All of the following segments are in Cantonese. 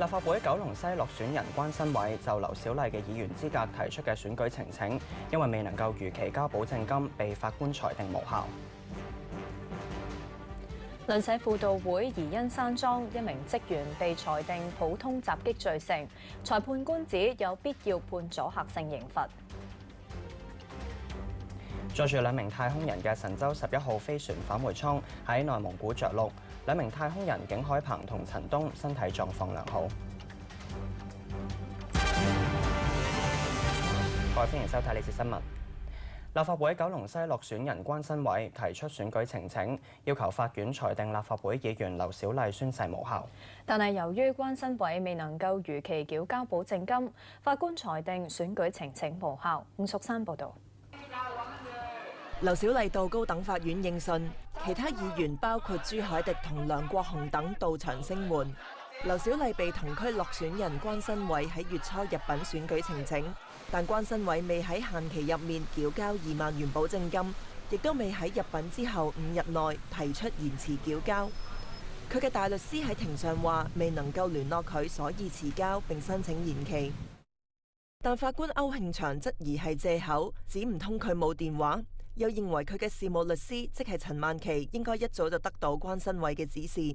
立法會九龍西落選人關新偉就劉小麗嘅議員資格提出嘅選舉呈請，因為未能夠如期交保證金，被法官裁定無效。鄰舍輔導會怡欣山莊一名職員被裁定普通襲擊罪成，裁判官指有必要判阻嚇性刑罰。載住兩名太空人嘅神舟11號飛船返回艙喺內蒙古着陸，兩名太空人景海鵬同陳冬身體狀況良好。各位歡迎收睇呢節新聞。立法會九龍西落選人關新偉提出選舉呈請，要求法院裁定立法會議員劉小麗宣誓無效。但係由於關新偉未能夠如期繳交保證金，法官裁定選舉呈請無效。伍淑珊報導。劉小麗到高等法院應訊，其他議員包括朱凱廸同梁國雄等到場聲援。劉小麗被同區落選人關新偉喺月初入稟選舉呈請，但關新偉未喺限期入面繳交2萬元保證金，亦都未喺入稟之後5日內提出延遲繳交。佢嘅大律師喺庭上話未能夠聯絡佢，所以遲交並申請延期。但法官歐慶祥質疑係藉口，指唔通佢冇電話。又認為佢嘅事務律師即係陳萬琪應該一早就得到關新偉嘅指示。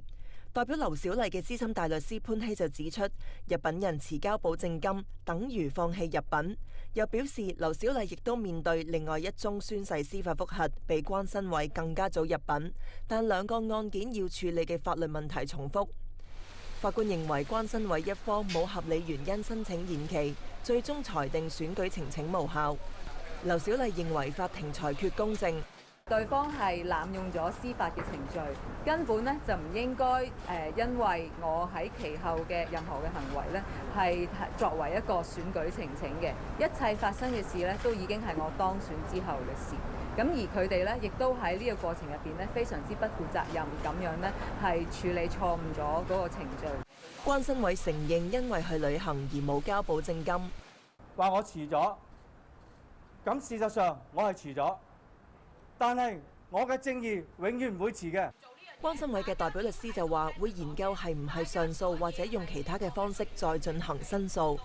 代表劉小麗嘅資深大律師潘希就指出，入稟人遲交保證金等於放棄入稟。又表示劉小麗亦都面對另外一宗宣誓司法覆核，比關新偉更加早入稟，但兩個案件要處理嘅法律問題重複。法官認為關新偉一方冇合理原因申請延期，最終裁定選舉呈請無效。劉小麗認為法庭裁決公正，對方係濫用咗司法嘅程序，根本咧就唔應該因為我喺其後嘅任何嘅行為咧係作為一個選舉呈請嘅，一切發生嘅事咧都已經係我當選之後嘅事。咁而佢哋咧亦都喺呢個過程入邊咧非常之不負責任咁樣咧係處理錯誤咗嗰個程序。關新偉承認因為去旅行而冇交保證金，話我遲咗。咁事實上我係遲咗，但係我嘅正義永遠唔會遲嘅。關新偉嘅代表律師就話會研究係唔係上訴或者用其他嘅方式再進行申訴。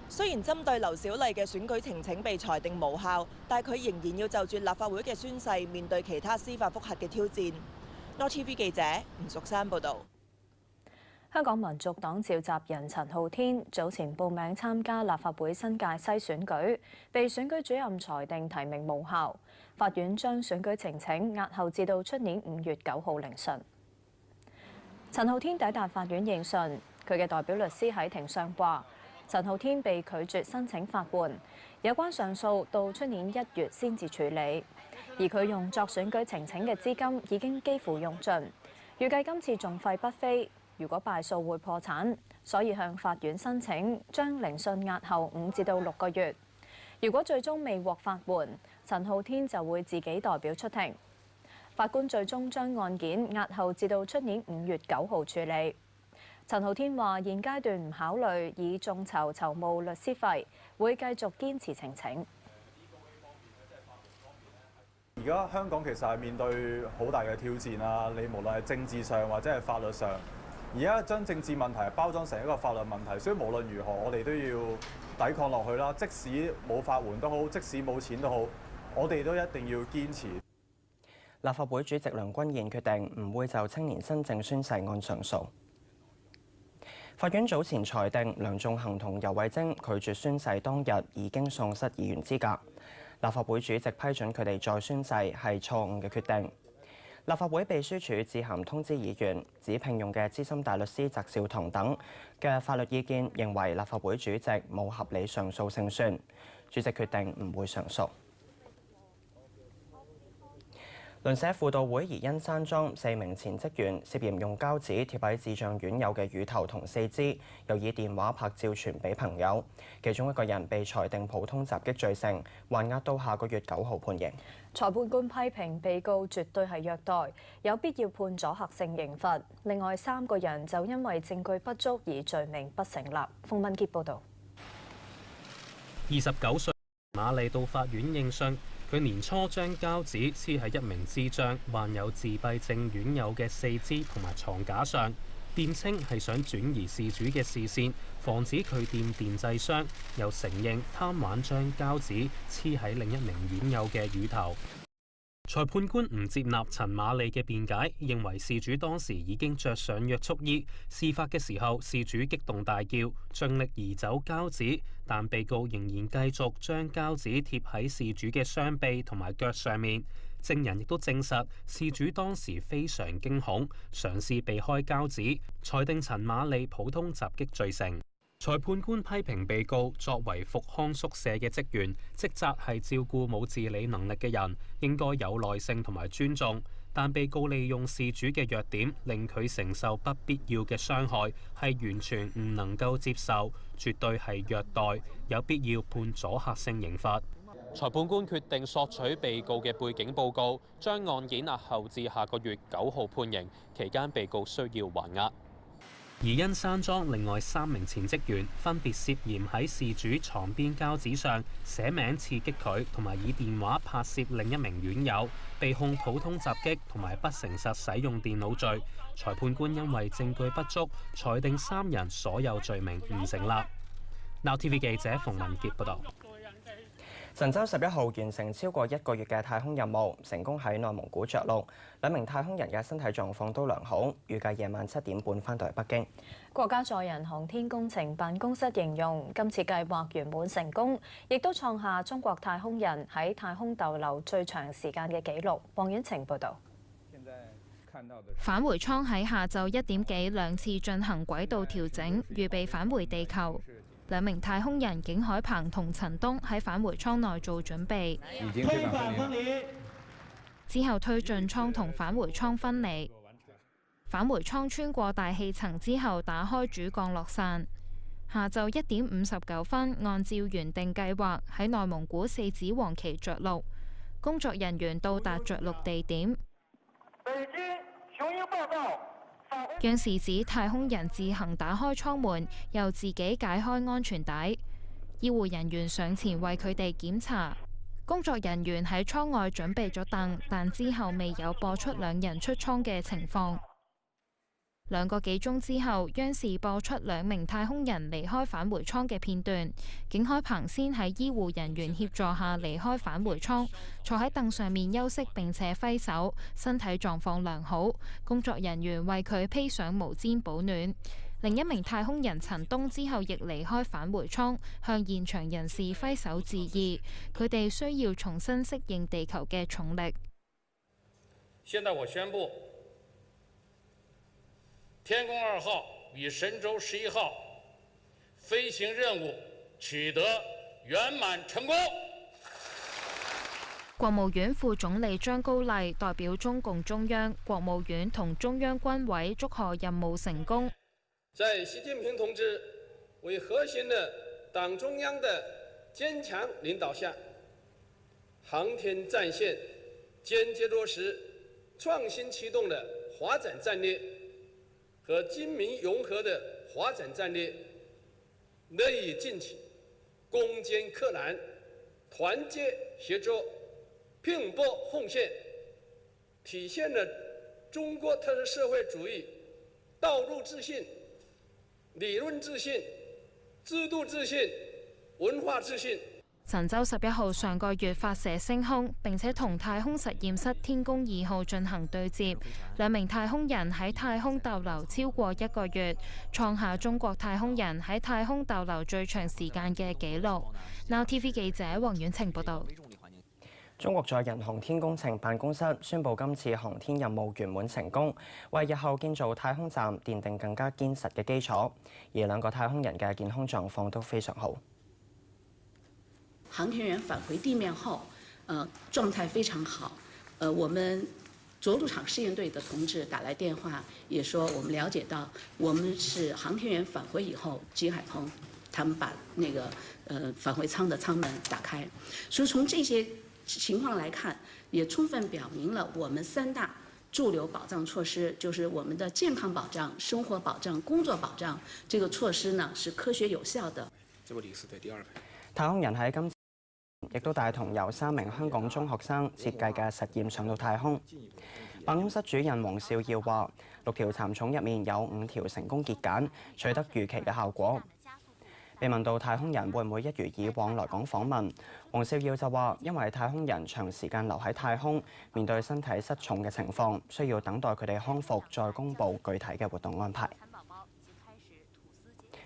雖然針對劉小麗嘅選舉呈請被裁定無效，但佢仍然要就住立法會嘅宣誓面對其他司法覆核嘅挑戰。NoTV 記者吳淑珊報導。香港民族黨召集人陳浩天早前報名參加立法會新界西選舉，被選舉主任裁定提名無效。法院將選舉呈請押後至到出年5月9號聆訊。陳浩天抵達法院應訊，佢嘅代表律師喺庭上話：陳浩天被拒絕申請法援，有關上訴到出年1月先至處理，而佢用作選舉呈請嘅資金已經幾乎用盡，預計今次訟費不菲。如果敗訴會破產，所以向法院申請將聆訊押後5至到6個月。如果最終未獲法援，陳浩天就會自己代表出庭。法官最終將案件押後至到出年5月9號處理。陳浩天話：現階段唔考慮以眾籌籌募律師費，會繼續堅持呈請。而家香港其實係面對好大嘅挑戰啊！你無論係政治上或者係法律上。而家將政治問題包裝成一個法律問題，所以無論如何，我哋都要抵抗落去啦。即使冇法援都好，即使冇錢都好，我哋都一定要堅持。立法會主席梁君彥決定唔會就青年新政宣誓案上訴。法院早前裁定梁頌恆同游蕙禎拒絕宣誓當日已經喪失議員資格。立法會主席批准佢哋再宣誓係錯誤嘅決定。立法會秘書處致函通知議員，指聘用嘅資深大律師翟紹唐等嘅法律意見認為立法會主席冇合理上訴勝算，主席決定唔會上訴。鄰舍輔導會怡欣山莊4名前職員涉嫌用膠紙貼喺智障院友嘅乳頭同四肢，又以電話拍照傳俾朋友。其中一個人被裁定普通襲擊罪成，還押到下個月9號判刑。裁判官批評被告絕對係虐待，有必要判阻嚇性刑罰。另外3個人就因為證據不足而罪名不成立。馮文傑報導。29歲馬利到法院應訊。佢年初將膠紙黐喺一名智障患有自閉症院友嘅四肢同埋床架上，辯稱係想轉移事主嘅視線，防止佢掂電製傷，又承認貪玩將膠紙黐喺另一名院友嘅乳頭。裁判官唔接納陳瑪麗嘅辯解，認為事主當時已經着上約束衣，事發嘅時候事主激動大叫，盡力移走膠紙，但被告仍然繼續將膠紙貼喺事主嘅雙臂同埋腳上面。證人亦都證實事主當時非常驚恐，嘗試避開膠紙，裁定陳瑪麗普通襲擊罪成。裁判官批評被告作為復康宿舍嘅職員，職責係照顧冇自理能力嘅人，應該有耐性同埋尊重。但被告利用事主嘅弱點，令佢承受不必要嘅傷害，係完全唔能夠接受，絕對係虐待，有必要判阻嚇性刑罰。裁判官決定索取被告嘅背景報告，將案件押後至下個月9號判刑，期間被告需要還押。而因山莊另外3名前職員分別涉嫌喺事主床邊膠紙上寫名刺激佢，同埋以電話拍攝另一名院友，被控普通襲擊同埋不誠實使用電腦罪。裁判官因為證據不足，裁定3人所有罪名唔成立。Now TV 記者馮文傑報導。神舟11號完成超過1個月嘅太空任務，成功喺內蒙古着陸。2名太空人嘅身體狀況都良好，預計夜晚7點半返到北京。國家載人航天工程辦公室形容今次計劃圓滿成功，亦都創下中國太空人喺太空逗留最長時間嘅紀錄。黃婉晴報導。返回艙喺下晝1點幾2次進行軌道調整，預備返回地球。2名太空人景海鵬同陳冬喺返回艙內做準備，推返分離之後推進艙同返回艙分離。返回艙穿過大氣層之後打開主降落傘。下晝1點59分，按照原定計劃喺內蒙古4子王旗着陸，工作人員到達着陸地點。北京雄鷹報告。央視指太空人自行打開艙門，又自己解開安全帶，醫護人員上前為佢哋檢查。工作人員喺艙外準備咗凳，但之後未有播出2人出艙嘅情況。2個幾鐘之後，央視播出2名太空人離開返回艙嘅片段。景海鵬先喺醫護人員協助下離開返回艙，坐喺凳上面休息並且揮手，身體狀況良好。工作人員為佢披上毛氈保暖。另一名太空人陳冬之後亦離開返回艙，向現場人士揮手致意。佢哋需要重新適應地球嘅重力。現在我宣布，天宮2號與神舟11號飛行任務取得圓滿成功。國務院副總理張高麗代表中共中央、國務院同中央軍委祝賀任務成功。在習近平同志為核心的黨中央的堅強領導下，航天戰線堅決落實創新驅動的發展戰略和軍民融合的發展戰略，樂以進取，攻堅克難，團結協作，拼搏奉獻，體現了中國特色社會主義道路自信、理論自信、制度自信、文化自信。神舟11號上個月發射升空，並且同太空實驗室天宮2號進行對接。2名太空人喺太空逗留超過1個月，創下中國太空人喺太空逗留最長時間嘅紀錄。Now TV 記者黃婉晴報導。中國載人航天工程辦公室宣布今次航天任務圓滿成功，為日後建造太空站奠定更加堅實嘅基礎。而2個太空人嘅健康狀況都非常好。航天員返回地面後，狀態非常好。我們着陸場試驗隊的同志打來電話，也說我們了解到，我們是航天員返回以後，金海鵬他們把那個返回艙的艙門打開。所以從這些情況來看，也充分表明了我們3大駐留保障措施，就是我們的健康保障、生活保障、工作保障，這個措施呢是科學有效的。這位理事隊第2排。太空人喺今次亦都帶同由3名香港中學生設計嘅實驗上到太空。辦公室主任黃少耀話：6條蠶蟲入面有5條成功結繭，取得預期嘅效果。被問到太空人會唔會一如以往來港訪問，黃少耀就話：因為太空人長時間留喺太空，面對身體失重嘅情況，需要等待佢哋康復再公佈具體嘅活動安排。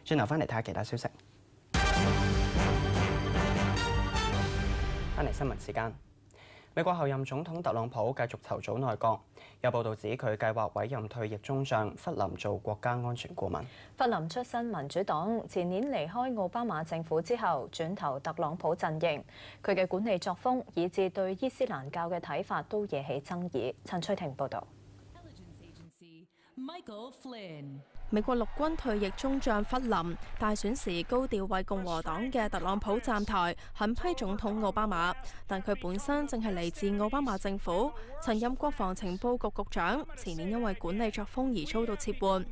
轉頭翻嚟睇下其他消息。翻嚟新聞時間。美國後任總統特朗普繼續籌組內閣，有報道指佢計劃委任退役中將弗林做國家安全顧問。弗林出身民主黨，前年離開奧巴馬政府之後，轉投特朗普陣營。佢嘅管理作風，以至對伊斯蘭教嘅睇法都惹起爭議。陳翠婷報導。美國陸軍退役中將弗林大選時高調為共和黨嘅特朗普站台，狠批總統奧巴馬。但佢本身正係嚟自奧巴馬政府，曾任國防情報局局長，前年因為管理作風而遭到撤換。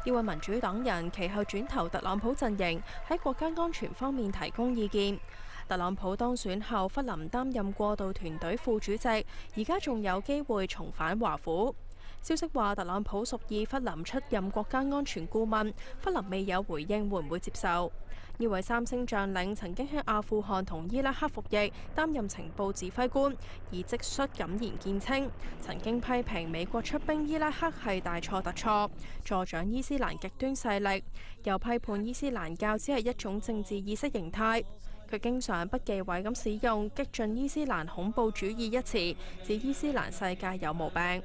呢位民主黨人其後轉投特朗普陣營，喺國家安全方面提供意見。特朗普當選後，弗林擔任過渡團隊副主席，而家仲有機會重返華府。消息話，特朗普屬意弗林出任國家安全顧問，弗林未有回應會唔會接受。呢位3星將領曾經喺阿富汗同伊拉克服役，擔任情報指揮官，而即率敢言見稱，曾經批評美國出兵伊拉克係大錯特錯，助長伊斯蘭極端勢力，又批判伊斯蘭教只係一種政治意識形態。佢經常不忌諱咁使用激進伊斯蘭恐怖主義一詞，指伊斯蘭世界有毛病。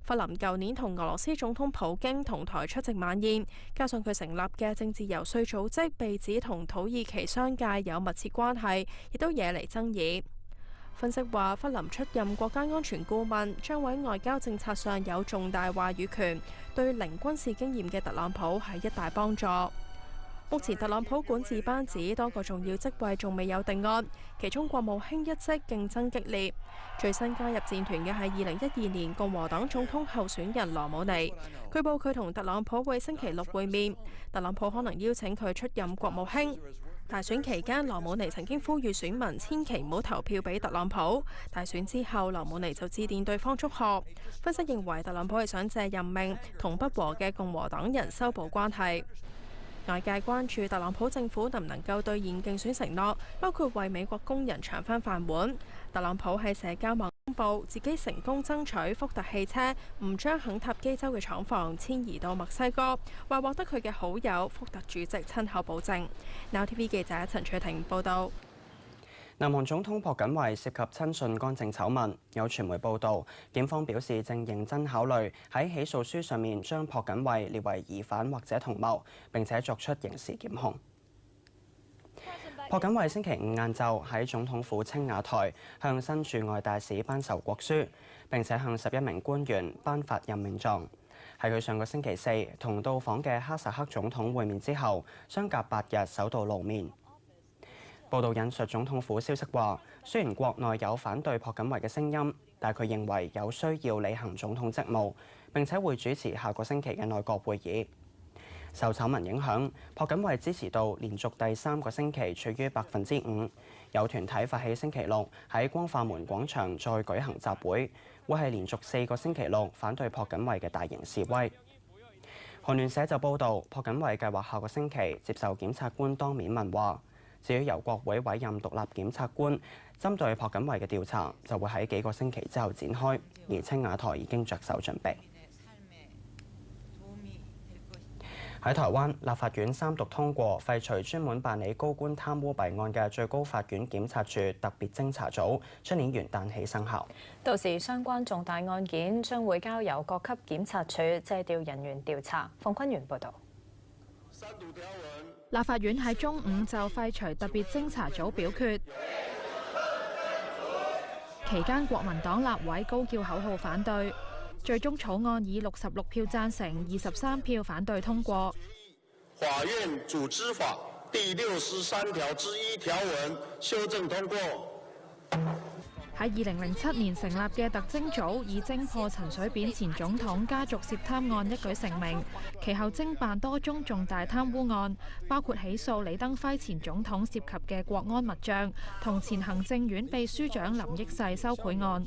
弗林舊年同俄羅斯總統普京同台出席晚宴，加上佢成立嘅政治遊說組織被指同土耳其商界有密切關係，亦都惹嚟爭議。分析話，弗林出任國家安全顧問，將喺外交政策上有重大話語權，對零軍事經驗嘅特朗普係一大幫助。目前特朗普管治班子多個重要職位仲未有定案，其中國務卿一職競爭激烈。最新加入戰團嘅係2012年共和黨總統候選人羅姆尼，據報佢同特朗普會星期六會面，特朗普可能邀請佢出任國務卿。大選期間，羅姆尼曾經呼籲選民千祈唔好投票俾特朗普。大選之後，羅姆尼就致電對方祝賀。分析認為特朗普係想借任命同不和嘅共和黨人修補關係。外界關注特朗普政府能唔能夠兌現競選承諾，包括為美國工人搶返飯碗。特朗普喺社交網公佈自己成功爭取福特汽車唔將肯塔基州嘅廠房遷移到墨西哥，話獲得佢嘅好友福特主席親口保證。Now TV 記者陳翠婷報導。南韓總統朴槿惠涉及親信干政醜聞，有傳媒報道，檢方表示正認真考慮喺起訴書上面將朴槿惠列為疑犯或者同謀，並且作出刑事檢控。朴槿惠星期五晏晝喺總統府青瓦台向新駐外大使頒授國書，並且向11名官員頒發任命狀。喺佢上個星期4同到訪嘅哈薩克總統會面之後，相隔8日首度露面。報道引述總統府消息話，雖然國內有反對朴槿惠嘅聲音，但佢認為有需要履行總統職務，並且會主持下個星期嘅內閣會議。受醜聞影響，朴槿惠支持度連續第3個星期處於5%。有團體發起星期六喺光化門廣場再舉行集會，會係連續4個星期六反對朴槿惠嘅大型示威。韓聯社就報導，朴槿惠計劃下個星期接受檢察官當面問話。至於由國會委任獨立檢察官針對朴槿惠嘅調查，就會喺幾個星期之後展開，而青瓦台已經着手準備。喺台灣，立法院3讀通過廢除專門辦理高官貪污弊案嘅最高法院檢察處特別偵查組，出年元旦起生效。到時相關重大案件將會交由各級檢察處借調人員調查。馮坤源報導。立法院喺中午就廢除特別偵查組表決，期間國民黨立委高叫口號反對，最終草案以66票贊成、23票反對通過。法院組織法第63條之1條文修正通過。喺2007年成立嘅特偵組以偵破陳水扁前總統家族涉貪案一舉成名，其後偵辦多宗重大貪污案，包括起訴李登輝前總統涉及嘅國安密帳同前行政院秘書長林益世收賄案。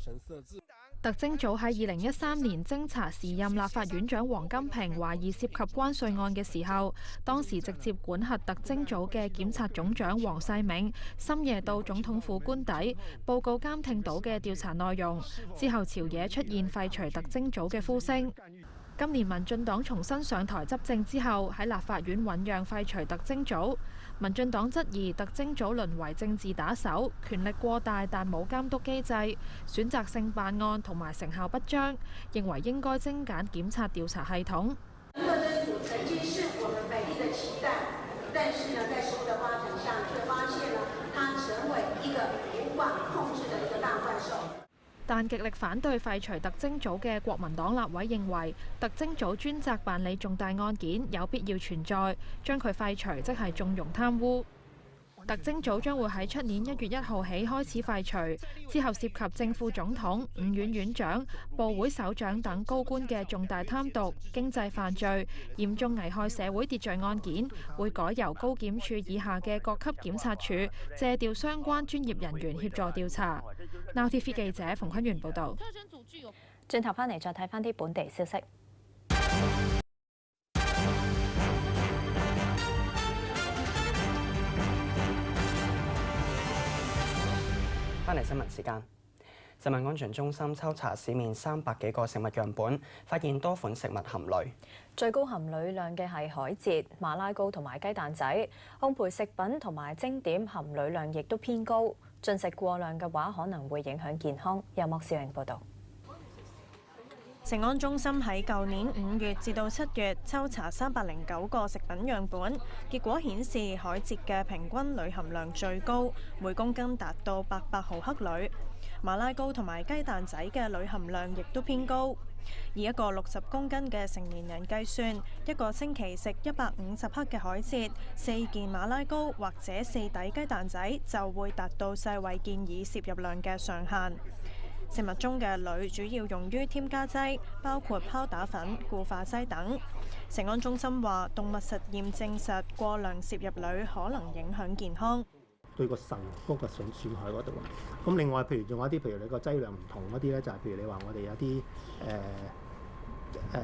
特偵組喺2013年偵查時任立法院長黃金平懷疑涉及關稅案嘅時候，當時直接管轄特偵組嘅檢察總長黃世銘深夜到總統府官邸報告監聽到嘅調查內容，之後朝野出現廢除特偵組嘅呼聲。今年民進黨重新上台執政之後，喺立法院醞釀廢除特偵組。民進黨質疑特偵組淪為政治打手，權力過大但冇監督機制，選擇性辦案同埋成效不彰，認為應該精簡檢察調查系統。特偵組曾經是我們美麗的期待，但是呢，在實務的發展上，卻發現呢，它成為一個無法控制的一個大怪獸。但極力反對廢除特偵組嘅國民黨立委認為，特偵組專責辦理重大案件有必要存在，將佢廢除即係縱容貪污。特偵組將會喺出年1月1號起開始廢除，之後涉及正副總統、5院院長、部會首長等高官嘅重大貪瀆、經濟犯罪、嚴重危害社會秩序案件，會改由高檢署以下嘅各級檢察署借調相關專業人員協助調查。Now TV 記者馮坤源報導。轉頭翻嚟再睇翻啲本地消息。翻嚟新聞時間，食物安全中心抽查市面300幾個食物樣本，發現多款食物含鋁。最高含鋁量嘅係海蜇、馬拉糕同埋雞蛋仔，烘焙食品同埋蒸點含鋁量亦都偏高。進食過量嘅話，可能會影響健康。由莫少榮報導。食安中心喺舊年5月至到7月抽查309個食品樣本，結果顯示海蜇嘅平均鋁含量最高，每公斤達到800毫克鋁。馬拉糕同埋雞蛋仔嘅鋁含量亦都偏高。以一個60公斤嘅成年人計算，一個星期食150克嘅海蜇、4件馬拉糕或者4底雞蛋仔，就會達到世衛建議攝入量嘅上限。食物中嘅鋁主要用於添加劑，包括拋打粉、固化劑等。食安中心話，動物實驗證實過量攝入鋁可能影響健康，對個腎嗰個損害嗰度。咁另外，譬如仲有啲，譬如你個劑量唔同嗰啲咧，就係譬如你話我哋有啲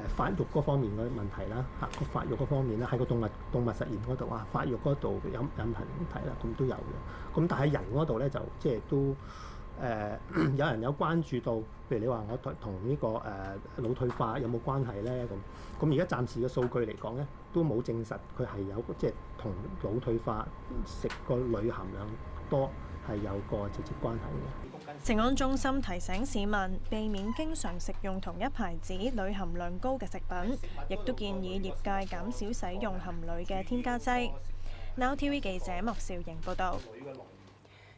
發育嗰方面嘅問題啦，個發育嗰方面咧，喺個動物實驗嗰度啊，發育嗰度有問題啦，咁都有嘅。咁但係人嗰度咧就即係都。有人有關注到，譬如你話我同呢個腦退化有冇關係咧？咁而家暫時嘅數據嚟講咧，都冇證實佢係有即係同腦退化食個鋁含量多係有個直接關係嘅。食安中心提醒市民避免經常食用同一牌子鋁含量高嘅食品，亦都建議業界減少使用含鋁嘅添加劑。Now TV 記者莫兆瑩報導。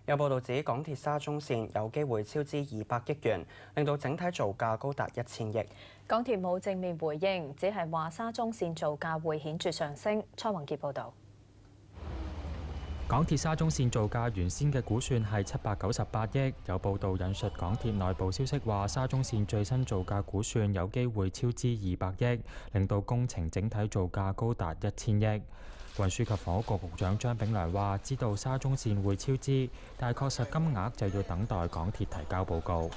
有報道指港鐵沙中線有機會超支200億元，令到整體造價高達1000億。港鐵冇正面回應，只係話沙中線造價會顯著上升。蔡宏傑報導。港鐵沙中線造價原先嘅估算係798億，有報道引述港鐵內部消息話，沙中線最新造價估算有機會超支200億，令到工程整體造價高達1000億。運輸及房屋局局長張炳良話：知道沙中線會超支，但係確實金額就要等待港鐵提交報告。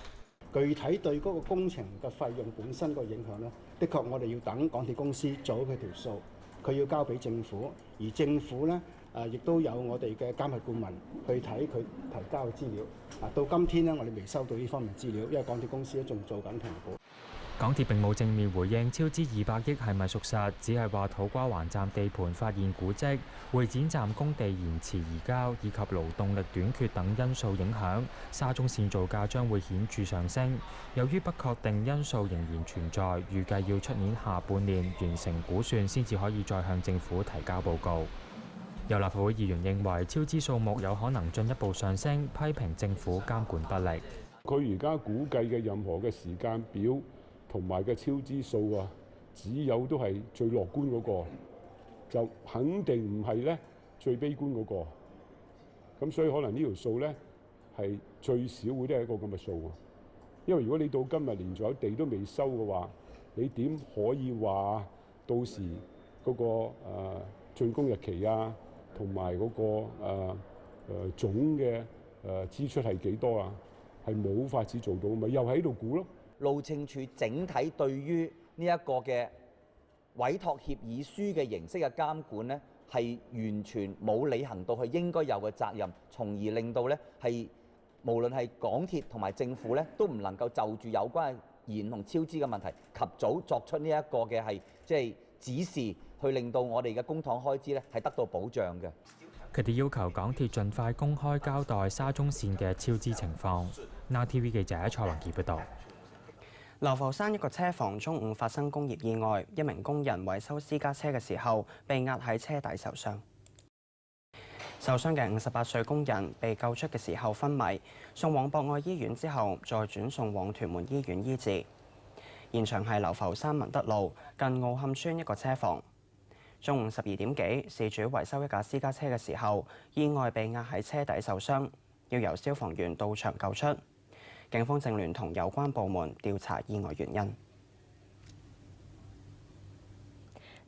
具體對嗰個工程嘅費用本身個影響呢，的確我哋要等港鐵公司做佢條數，佢要交俾政府，而政府呢亦都有我哋嘅監核顧問去睇佢提交嘅資料。到今天呢，我哋未收到呢方面資料，因為港鐵公司仲做緊評估。港鐵並冇正面回應超支200億係咪屬實，只係話土瓜灣站地盤發現古蹟、會展站工地延遲移交以及勞動力短缺等因素影響，沙中線造價將會顯著上升。由於不確定因素仍然存在，預計要出年下半年完成估算先至可以再向政府提交報告。有立法會議員認為超支數目有可能進一步上升，批評政府監管不力。佢而家估計嘅任何嘅時間表同埋嘅超支數啊，只有都係最樂觀嗰個，就肯定唔係咧最悲觀嗰個。咁所以可能呢條數咧係最少會都係一個咁嘅數啊。因為如果你到今日連咗地都未收嘅話，你點可以話到時嗰個竣工日期啊，同埋嗰個總嘅支出係幾多啊？係冇法子做到嘛，又喺度估咯。路政署整體對於呢一個嘅委託協議書嘅形式嘅監管呢，係完全冇履行到佢應該有嘅責任，從而令到呢係無論係港鐵同埋政府呢，都唔能夠就住有關延同超支嘅問題，及早作出呢一個嘅係即係指示，去令到我哋嘅公帑開支呢係得到保障嘅。佢哋要求港鐵盡快公開交代沙中線嘅超支情況。Now TV 記者蔡宏傑報導。流浮山一個車房中午發生工業意外，一名工人維修私家車嘅時候被壓喺車底受傷。受傷嘅58歲工人被救出嘅時候昏迷，送往博愛醫院之後，再轉送往屯門醫院醫治。現場係流浮山文德路近澳磡村一個車房。中午12點幾，事主維修一架私家車嘅時候，意外被壓喺車底受傷，要由消防員到場救出。警方正聯同有關部門調查意外原因。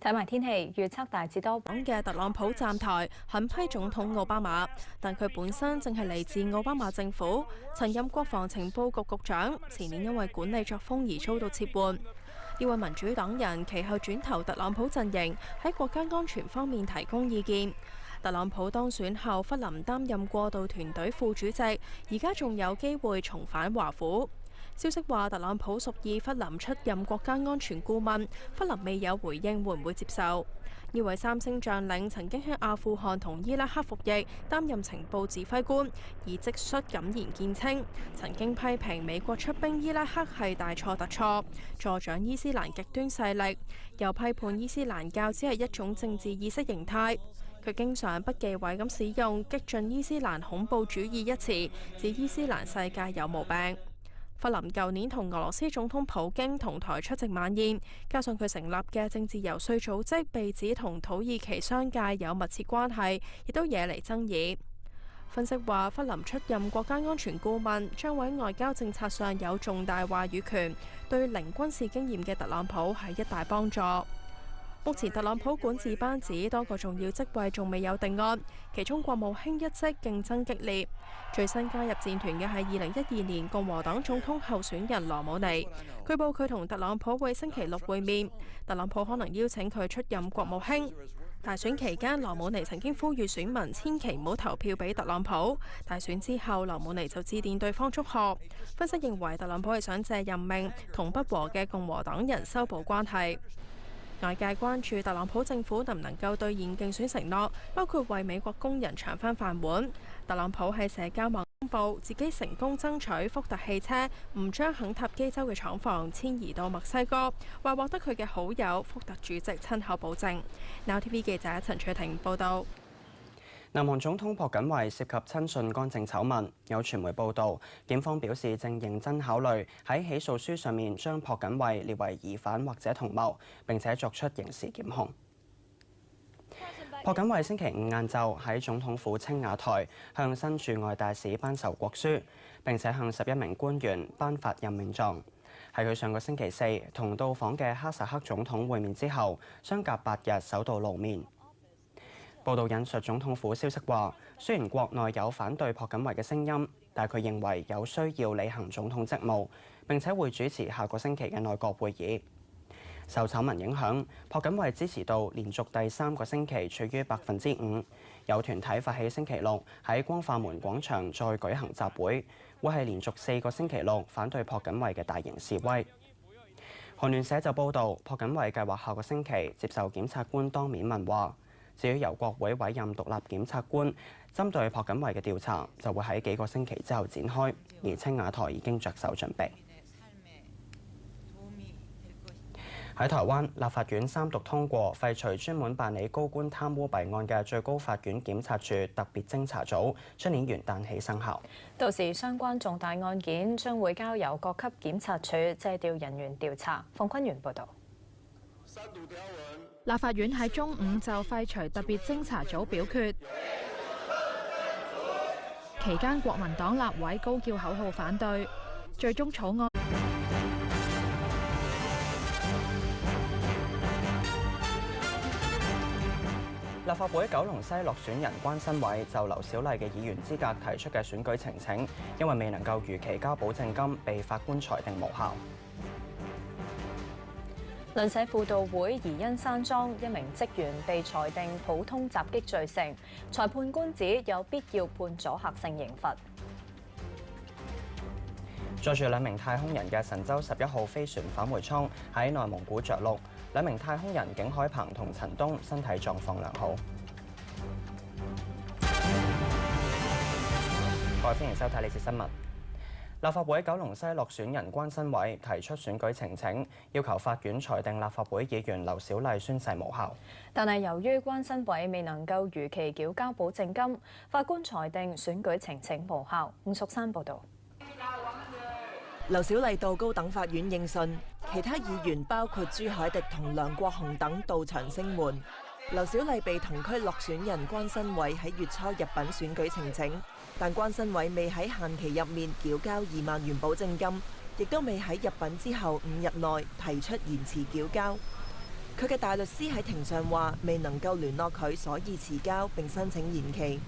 睇埋天氣預測，大致多雲嘅特朗普站台狠批總統奧巴馬，但佢本身正係嚟自奧巴馬政府，曾任國防情報局局長，前年因為管理作風而遭到撤換。呢位民主黨人其後轉投特朗普陣營，喺國家安全方面提供意見。特朗普當選後，弗林擔任過渡團隊副主席，而家仲有機會重返華府。消息話，特朗普屬意弗林出任國家安全顧問，弗林未有回應會唔會接受。呢位三星將領曾經喺阿富汗同伊拉克服役，擔任情報指揮官，而即率敢言見稱，曾經批評美國出兵伊拉克係大錯特錯，助長伊斯蘭極端勢力，又批判伊斯蘭教只係一種政治意識形態。佢經常不忌諱咁使用激進伊斯蘭恐怖主義一詞，指伊斯蘭世界有毛病。弗林舊年同俄羅斯總統普京同台出席晚宴，加上佢成立嘅政治遊說組織被指同土耳其商界有密切關係，亦都惹嚟爭議。分析話，弗林出任國家安全顧問，將會喺外交政策上有重大話語權，對零軍事經驗嘅特朗普係一大幫助。目前特朗普管治班子多個重要職位仲未有定案，其中國務卿一職競爭激烈。最新加入戰團嘅係2012年共和黨總統候選人羅姆尼，據報佢同特朗普會星期六會面，特朗普可能邀請佢出任國務卿。大選期間，羅姆尼曾經呼籲選民千祈唔好投票俾特朗普。大選之後，羅姆尼就致電對方祝賀。分析認為特朗普係想借任命同不和嘅共和黨人修補關係。外界關注特朗普政府能唔能夠兌現競選承諾，包括為美國工人搶返飯碗。特朗普喺社交網公佈自己成功爭取福特汽車唔將肯塔基州嘅廠房遷移到墨西哥，話獲得佢嘅好友福特主席親口保證。Now TV 記者陳翠婷報導。南韓總統朴槿惠涉及親信干政醜聞，有傳媒報道，檢方表示正認真考慮喺起訴書上面將朴槿惠列為疑犯或者同謀，並且作出刑事檢控。朴槿惠星期五晏晝喺總統府青瓦台向新駐外大使頒授國書，並且向11名官員頒發任命狀。係佢上個星期四同到訪嘅哈薩克總統會面之後，相隔8日首度露面。報道引述總統府消息話，雖然國內有反對朴槿惠嘅聲音，但佢認為有需要履行總統職務，並且會主持下個星期嘅內閣會議。受醜聞影響，朴槿惠支持度連續第3個星期處於5%。有團體發起星期六喺光化門廣場再舉行集會，會係連續4個星期六反對朴槿惠嘅大型示威。韓聯社就報導，朴槿惠計劃下個星期接受檢察官當面問話。至於由國會委任獨立檢察官針對朴槿惠嘅調查，就會喺幾個星期之後展開，而青瓦台已經着手準備。喺台灣，立法院3讀通過廢除專門辦理高官貪污弊案嘅最高法院檢察處特別偵查組，出年元旦起生效。到時相關重大案件將會交由各級檢察處借調人員調查。馮坤源報導。立法院喺中午就廢除特別偵查組表決，期間國民黨立委高叫口號反對，最終草案。立法會九龍西落選人關新偉就劉小麗嘅議員資格提出嘅選舉呈請，因為未能夠如期交保證金，被法官裁定無效。鄰舍輔導會宜欣山莊一名職員被裁定普通襲擊罪成，裁判官指有必要判阻嚇性刑罰。載住2名太空人嘅神舟11號飛船返回艙喺內蒙古着陸，2名太空人景海鵬同陳冬身體狀況良好。各位歡迎收睇呢節新聞。立法會九龍西落選人關新偉提出選舉呈請，要求法院裁定立法會議員劉小麗宣誓無效。但係由於關新偉未能夠如期繳交保證金，法官裁定選舉呈請無效。伍淑珊報導。劉小麗到高等法院應訊，其他議員包括朱凱廸同梁國雄等到場聲援。劉小麗被同區落選人關新偉喺月初入稟選舉呈請，但關新偉未喺限期入面繳交2萬元保證金，亦都未喺入稟之後5日內提出延遲繳交。佢嘅大律師喺庭上話未能夠聯絡佢，所以遲交並申請延期。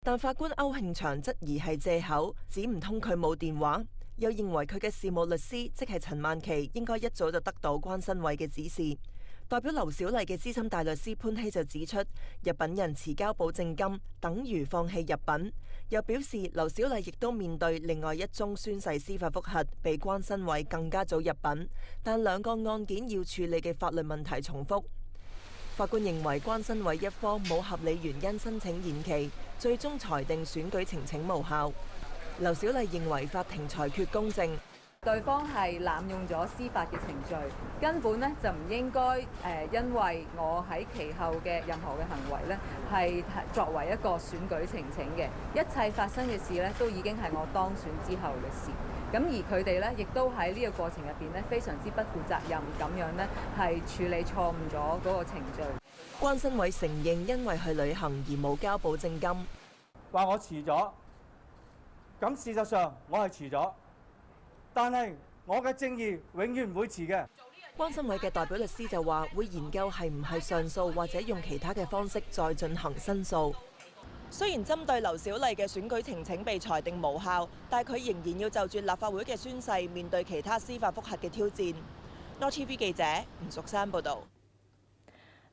但法官歐慶祥質疑係藉口，指唔通佢冇電話。又認為佢嘅事務律師即係陳曼琪應該一早就得到關新偉嘅指示。代表劉小麗嘅資深大律師潘希就指出，入稟人遲交保證金等於放棄入稟。又表示劉小麗亦都面對另外一宗宣誓司法覆核，比關新偉更加早入稟，但2個案件要處理嘅法律問題重複。法官認為關新偉一方冇合理原因申請延期，最終裁定選舉呈請無效。劉小麗認為法庭裁決公正，對方係濫用咗司法嘅程序，根本咧就唔應該因為我喺其後嘅任何嘅行為咧係作為一個選舉呈請嘅，一切發生嘅事咧都已經係我當選之後嘅事。咁而佢哋咧亦都喺呢個過程入邊咧非常之不負責任咁樣咧係處理錯誤咗嗰個程序。關新偉承認因為去旅行而冇交保證金，話我遲咗。咁事實上我係遲咗，但係我嘅正義永遠唔會遲嘅。關新偉嘅代表律師就話會研究係唔係上訴或者用其他嘅方式再進行申訴。雖然針對劉小麗嘅選舉呈請被裁定無效，但佢仍然要就住立法會嘅宣誓面對其他司法覆核嘅挑戰。NoTV 記者吳淑珊報導。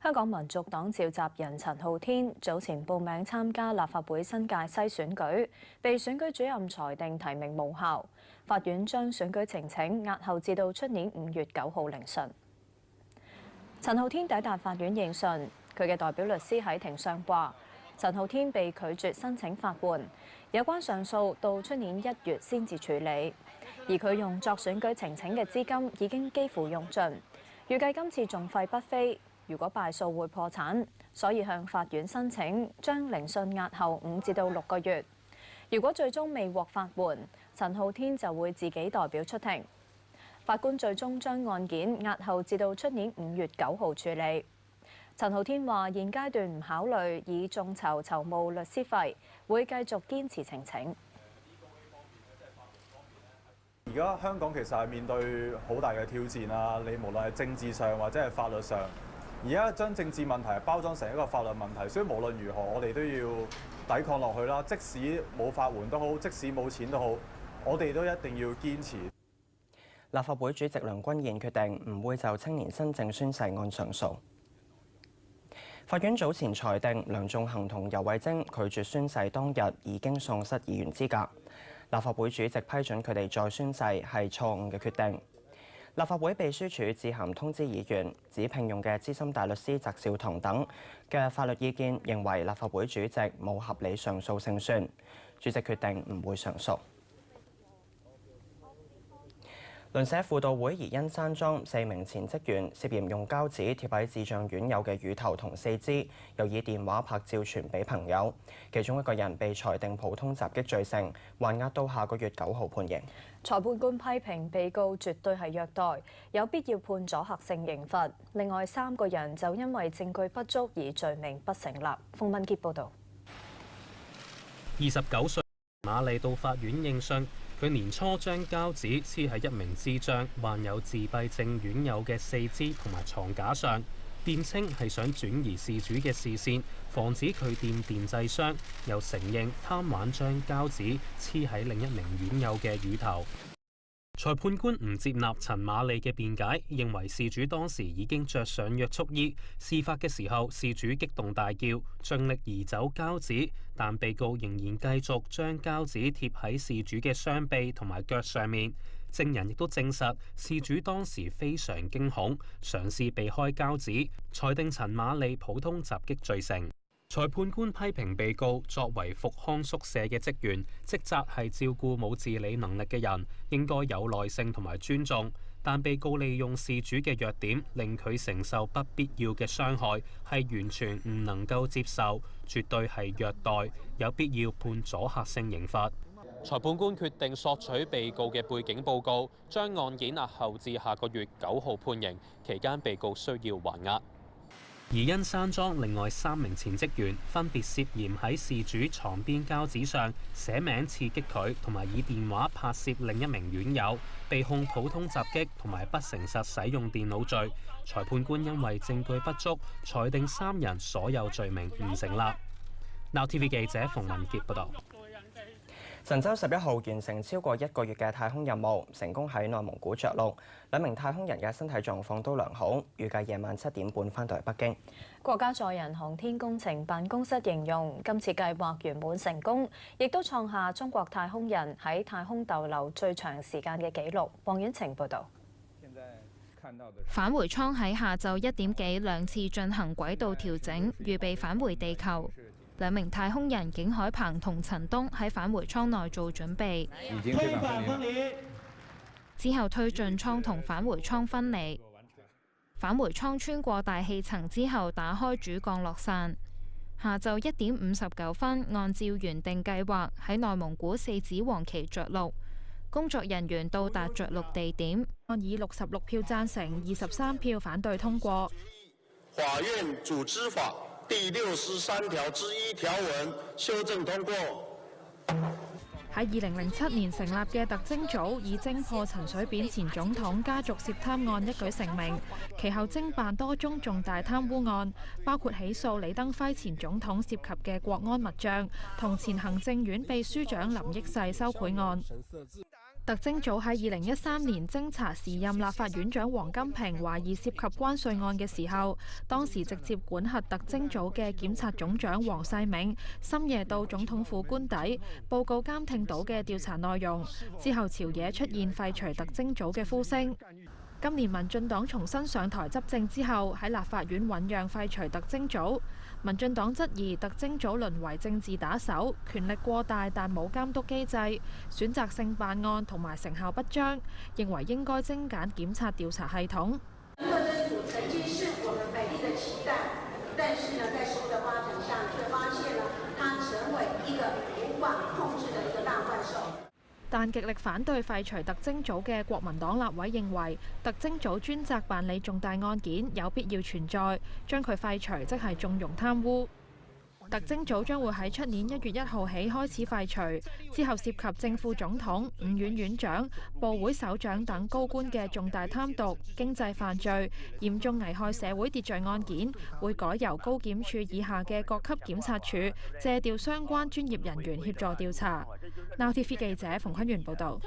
香港民族黨召集人陳浩天早前報名參加立法會新界西選舉，被選舉主任裁定提名無效。法院將選舉呈請押後至到出年5月9號凌晨。陳浩天抵達法院應訊，佢嘅代表律師喺庭上話：陳浩天被拒絕申請法援，有關上訴到出年1月先至處理，而佢用作選舉呈請嘅資金已經幾乎用盡，預計今次訟費不菲。如果敗訴會破產，所以向法院申請將聆訊押後5至到6個月。如果最終未獲法援，陳浩天就會自己代表出庭。法官最終將案件押後至到出年5月9號處理。陳浩天話：現階段唔考慮以眾籌籌募律師費，會繼續堅持呈請。而家香港其實係面對好大嘅挑戰啦，你無論係政治上或者係法律上。而家將政治問題包裝成一個法律問題，所以無論如何，我哋都要抵抗落去啦。即使冇法援都好，即使冇錢都好，我哋都一定要堅持。立法會主席梁君彥決定唔會就青年新政宣誓案上訴。法院早前裁定梁頌恆同游蕙禎拒絕宣誓當日已經喪失議員資格。立法會主席批准佢哋再宣誓係錯誤嘅決定。立法會秘書處致函通知議員，指聘用嘅資深大律師翟紹唐等嘅法律意見認為立法會主席冇合理上訴勝算，主席決定唔會上訴。鄰舍輔導會宜欣山莊4名前職員涉嫌用膠紙貼喺智障院友嘅乳頭同四肢，又以電話拍照傳俾朋友。其中一個人被裁定普通襲擊罪成，還押到下個月9號判刑。裁判官批評被告絕對係虐待，有必要判阻嚇性刑罰。另外3個人就因為證據不足而罪名不成立。馮文傑報導。29歲馬利到法院應訊。佢年初將膠紙黐喺一名智障患有自閉症院友嘅四肢同埋床架上，辯稱係想轉移事主嘅視線，防止佢掂電製箱，又承認貪玩將膠紙黐喺另一名院友嘅乳頭。裁判官唔接納陳瑪麗嘅辯解，認為事主當時已經着上約束衣，事發嘅時候事主激動大叫，盡力移走膠紙，但被告仍然繼續將膠紙貼喺事主嘅雙臂同埋腳上面。證人亦都證實事主當時非常驚恐，嘗試避開膠紙，裁定陳瑪麗普通襲擊罪成。裁判官批評被告作為復康宿舍嘅職員，職責係照顧冇自理能力嘅人，應該有耐性同埋尊重。但被告利用事主嘅弱點，令佢承受不必要嘅傷害，係完全唔能夠接受，絕對係虐待，有必要判阻嚇性刑罰。裁判官決定索取被告嘅背景報告，將案件押後至下個月9號判刑，期間被告需要還押。而因山莊另外3名前職員分別涉嫌喺事主床邊膠紙上寫名刺激佢，同埋以電話拍攝另一名院友，被控普通襲擊同埋不誠實使用電腦罪。裁判官因為證據不足，裁定3人所有罪名唔成立。Now TV 記者馮文傑報道。神舟11號完成超過1個月嘅太空任務，成功喺內蒙古着陸。2名太空人嘅身體狀況都良好，預計夜晚7點半返到北京。國家載人航天工程辦公室形容今次計劃圓滿成功，亦都創下中國太空人喺太空逗留最長時間嘅紀錄。黃婉晴報導。返回艙喺下晝1點幾2次進行軌道調整，預備返回地球。2名太空人景海鵬同陳冬喺返回艙內做準備，已經非常分離。之後推進艙同返回艙分離。返回艙穿過大氣層之後，打開主降落傘。下晝1點59分，按照原定計劃喺內蒙古4子王旗着陸。工作人員到達着陸地點，以66票贊成、23票反對通過。法院組織法第63條之1條文修正通過。喺2007年成立嘅特偵組以偵破陳水扁前總統家族涉貪案一舉成名，其後偵辦多宗重大貪污案，包括起訴李登輝前總統涉及嘅國安密帳同前行政院秘書長林益世收賄案。特偵組喺2013年偵查時任立法院長王金平懷疑涉及關稅案嘅時候，當時直接管轄特偵組嘅檢察總長黃世銘深夜到總統府官邸報告監聽到嘅調查內容，之後朝野出現廢除特偵組嘅呼聲。今年民進黨重新上台執政之後，喺立法院醞釀廢除特偵組。民進黨質疑特偵組淪為政治打手，權力過大但冇監督機制，選擇性辦案同埋成效不彰，認為應該精簡檢察調查系統。特偵組曾經是我們美麗的期待，但是呢，在實務的發展上，卻發現了它成為一個無法控制的一個大怪獸。但極力反對廢除特偵組嘅國民黨立委認為，特偵組專責辦理重大案件有必要存在，將佢廢除即係縱容貪污。特偵組將會喺出年1月1號起開始廢除，之後涉及正副總統、5院院長、部會首長等高官嘅重大貪瀆、經濟犯罪、嚴重危害社會秩序案件，會改由高檢處以下嘅各級檢察處借調相關專業人員協助調查。Now TV 記者馮坤源報導。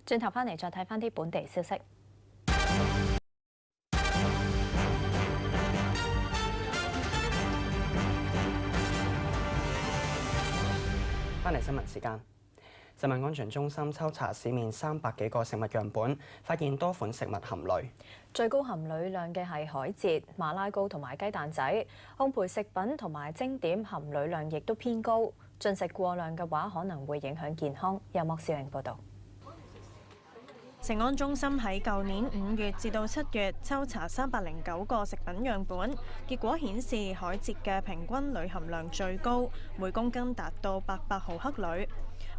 轉頭翻嚟再睇翻啲本地消息。翻嚟新聞時間，食物安全中心抽查市面300幾個食物樣本，發現多款食物含鋁。最高含鋁量嘅係海蜇、馬拉糕同埋雞蛋仔。烘焙食品同埋蒸點含鋁量亦都偏高，進食過量嘅話可能會影響健康。由莫少榮報導。食安中心喺舊年5月至到7月抽查309個食品樣本，結果顯示海蜇嘅平均鋁含量最高，每公斤達到800毫克鋁。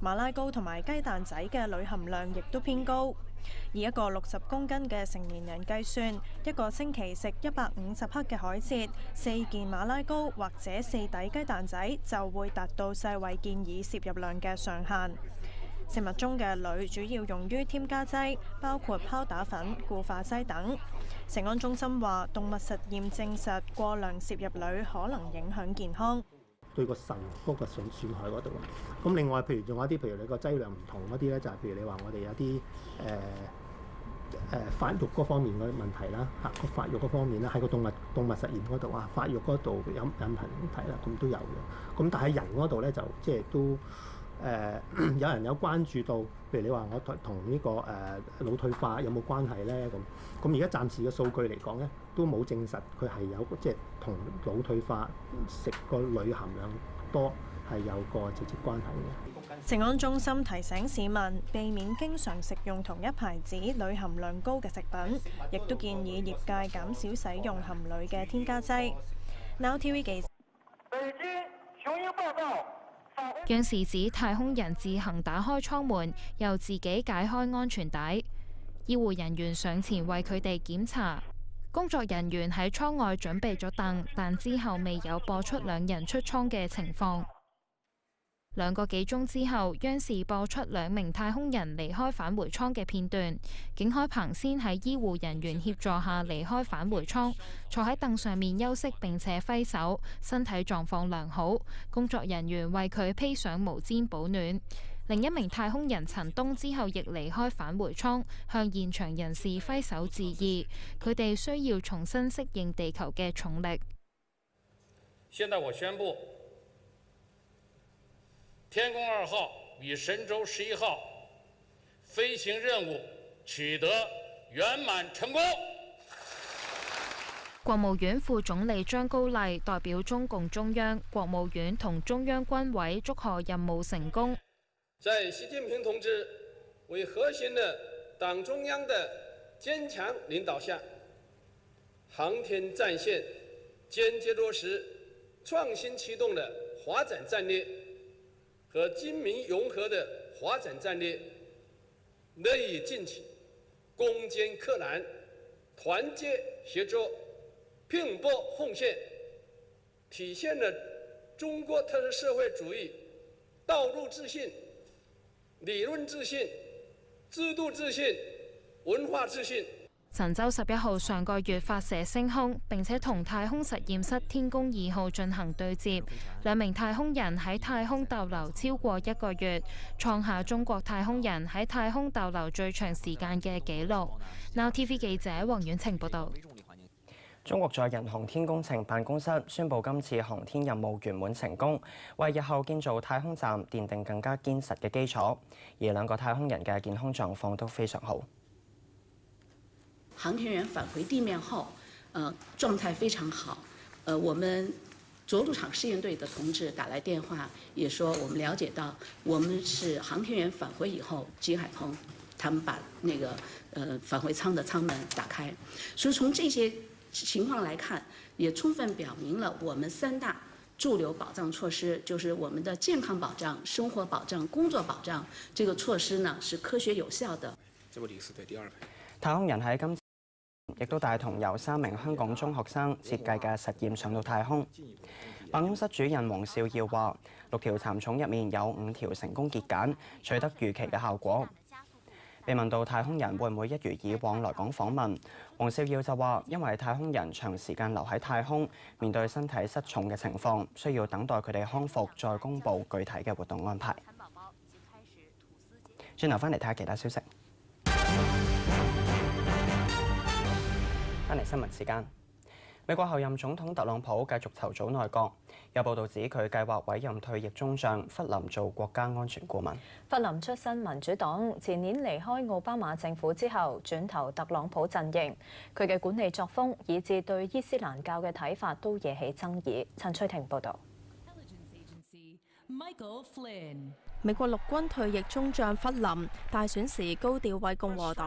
馬拉糕同埋雞蛋仔嘅鋁含量亦都偏高。以一個60公斤嘅成年人計算，一個星期食150克嘅海蜇、4件馬拉糕或者4底雞蛋仔，就會達到世衛建議攝入量嘅上限。食物中嘅鋁主要用於添加劑，包括拋打粉、固化劑等。食安中心話，動物實驗證實過量攝入鋁可能影響健康。對個腎嗰個損害嗰度。咁另外譬如仲有啲譬如你個劑量唔同嗰啲咧，就係譬如你話我哋有啲發育嗰方面嘅問題啦，個發育嗰方面咧喺個動物實驗嗰度啊，發育嗰度有問題啦，咁都有嘅。咁但係人嗰度咧就即係都有人有關注到，譬如你話我同呢個腦退化有冇關係咧？咁而家暫時嘅數據嚟講咧，都冇證實佢係有即係同腦退化食個鋁含量多係有個直接關係嘅。食安中心提醒市民避免經常食用同一牌子鋁含量高嘅食品，亦都建議業界減少使用含鋁嘅添加劑。Now TV 記者北京雄鹰報道。央視指太空人自行打開艙門，又自己解開安全帶，醫護人員上前為佢哋檢查。工作人員喺艙外準備咗凳，但之後未有播出兩人出艙嘅情況。2個幾鐘之後，央視播出2名太空人離開返回艙嘅片段。景海鵬先喺醫護人員協助下離開返回艙，坐喺凳上面休息並且揮手，身體狀況良好。工作人員為佢披上毛氈保暖。另一名太空人陳冬之後亦離開返回艙，向現場人士揮手致意。佢哋需要重新適應地球嘅重力。現在我宣布，天宮2號與神舟11號飛行任務取得圓滿成功。國務院副總理張高麗代表中共中央、國務院同中央軍委祝賀任務成功。在習近平同志為核心的黨中央的堅強領導下，航天戰線堅決落實創新驅動的發展戰略和軍民融合的發展戰略，樂以進取，攻堅克難，團結協作，拼搏奉獻，體現了中國特色社會主義道路自信、理論自信、制度自信、文化自信。神舟11號上個月發射升空，並且同太空實驗室天宮2號進行對接。2名太空人喺太空逗留超過1個月，創下中國太空人喺太空逗留最長時間嘅紀錄。Now TV 記者黃婉晴報導。中國載人航天工程辦公室宣布今次航天任務圓滿成功，為日後建造太空站奠定更加堅實嘅基礎。而2個太空人嘅健康狀況都非常好。航天員返回地面後，狀態非常好。我們着陸場試驗隊的同志打來電話，也說我們了解到，我們是航天員返回以後，金海鵬他們把那個返回艙的艙門打開。所以從這些情況來看，也充分表明了我們3大駐留保障措施，就是我們的健康保障、生活保障、工作保障，這個措施呢是科學有效的。這位理事隊第2排。太空人喺今次亦都帶同由3名香港中學生設計嘅實驗上到太空。辦公室主任黃少耀話：6條蠶蟲入面有5條成功結繭，取得預期嘅效果。被問到太空人會唔會一如以往來港訪問，黃少耀就話：因為太空人長時間留喺太空，面對身體失重嘅情況，需要等待佢哋康復再公佈具體嘅活動安排。轉頭翻嚟睇下其他消息。翻嚟新聞時間，美國候任總統特朗普繼續籌組內閣，有報道指佢計劃委任退役中將弗林做國家安全顧問。弗林出身民主黨，前年離開奧巴馬政府之後，轉投特朗普陣營。佢嘅管理作風，以至對伊斯蘭教嘅睇法都惹起爭議。陳翠婷報導。美國陸軍退役中將弗林大選時高調為共和黨